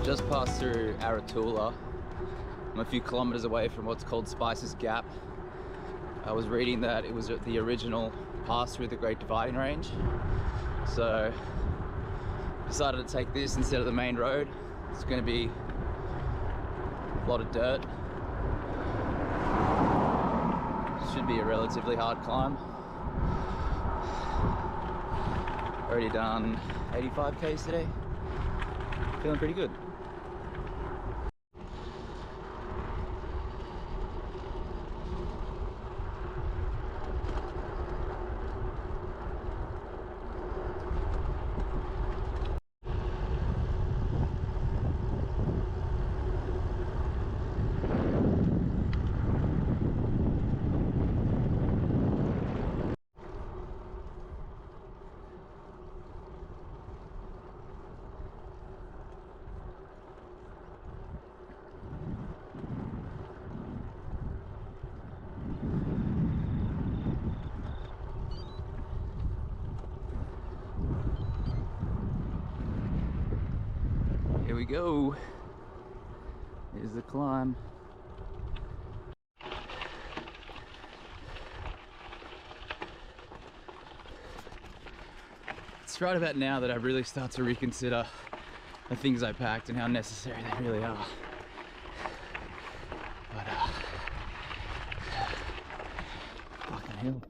Just passed through Aratula. I'm a few kilometers away from what's called Spices Gap. I was reading that it was the original pass through the Great Dividing Range, so decided to take this instead of the main road. It's going to be a lot of dirt. Should be a relatively hard climb. Already done 85 k's today. Feeling pretty good. Here we go. Here's the climb. It's right about now that I really start to reconsider the things I packed and how necessary they really are. But fucking hell.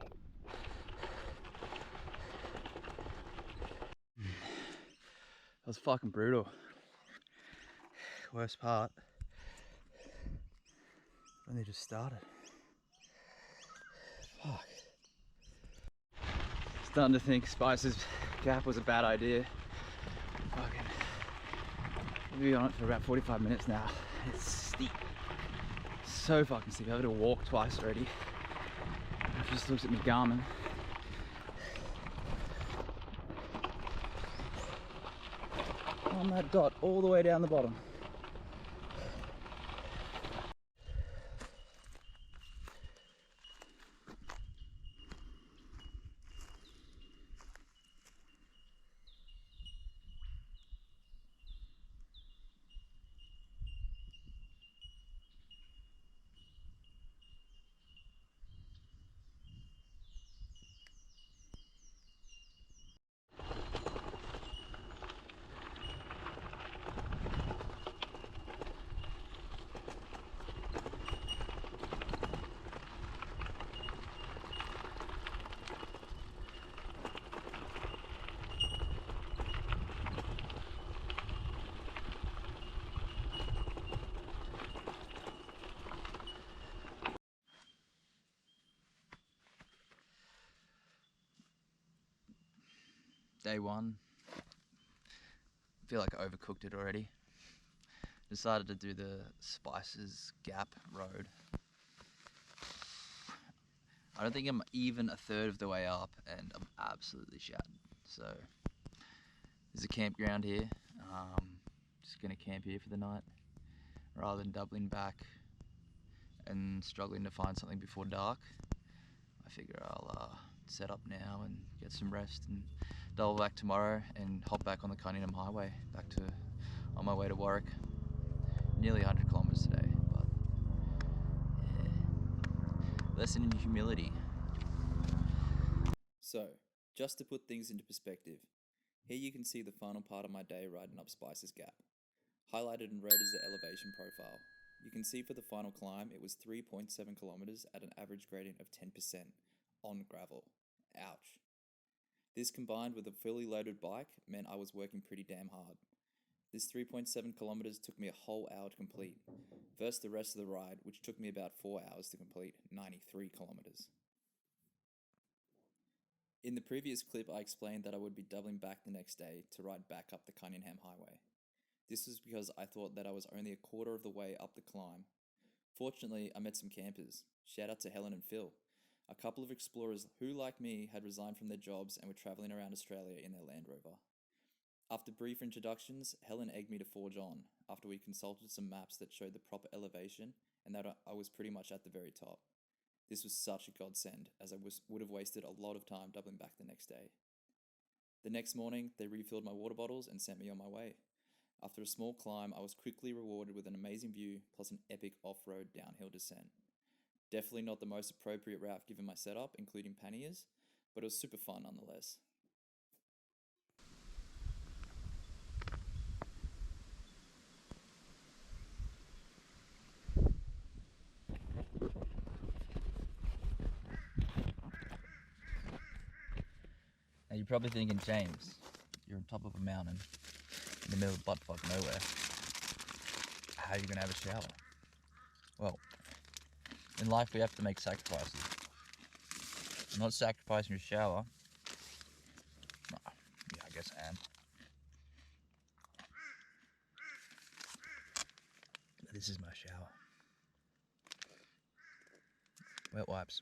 That was fucking brutal. Worst part, when they just started. Fuck. Starting to think Spices Gap was a bad idea. Fucking, we've been on it for about 45 minutes now. It's steep. So fucking steep. I've had to walk twice already. I've just looked at my Garmin. On that dot all the way down the bottom. Day one. Feel like I overcooked it already. Decided to do the Spices Gap road. I don't think I'm even a third of the way up and I'm absolutely shattered. So there's a campground here. Just gonna camp here for the night rather than doubling back and struggling to find something before dark. I figure I'll set up now and get some rest and double back tomorrow and hop back on the Cunningham Highway back to on my way to Warwick. Nearly 100 kilometers today, but yeah, lesson in humility. So, just to put things into perspective, here you can see the final part of my day riding up Spices Gap. Highlighted in red is the elevation profile. You can see for the final climb it was 3.7 kilometers at an average gradient of 10% on gravel. Ouch. This combined with a fully loaded bike meant I was working pretty damn hard. This 3.7 kilometers took me a whole hour to complete, versus the rest of the ride, which took me about 4 hours to complete 93 kilometers. In the previous clip, I explained that I would be doubling back the next day to ride back up the Cunningham Highway. This was because I thought that I was only a quarter of the way up the climb. Fortunately, I met some campers. Shout out to Helen and Phil, a couple of explorers who, like me, had resigned from their jobs and were travelling around Australia in their Land Rover. After brief introductions, Helen egged me to forge on after we consulted some maps that showed the proper elevation and that I was pretty much at the very top. This was such a godsend, as I would have wasted a lot of time doubling back the next day. The next morning, they refilled my water bottles and sent me on my way. After a small climb, I was quickly rewarded with an amazing view plus an epic off-road downhill descent. Definitely not the most appropriate route given my setup, including panniers, but it was super fun nonetheless. Now you're probably thinking, James, you're on top of a mountain in the middle of buttfuck nowhere. How are you gonna have a shower? Well, in life we have to make sacrifices. I'm not sacrificing your shower. Oh, yeah, I guess I am. This is my shower. Wet wipes.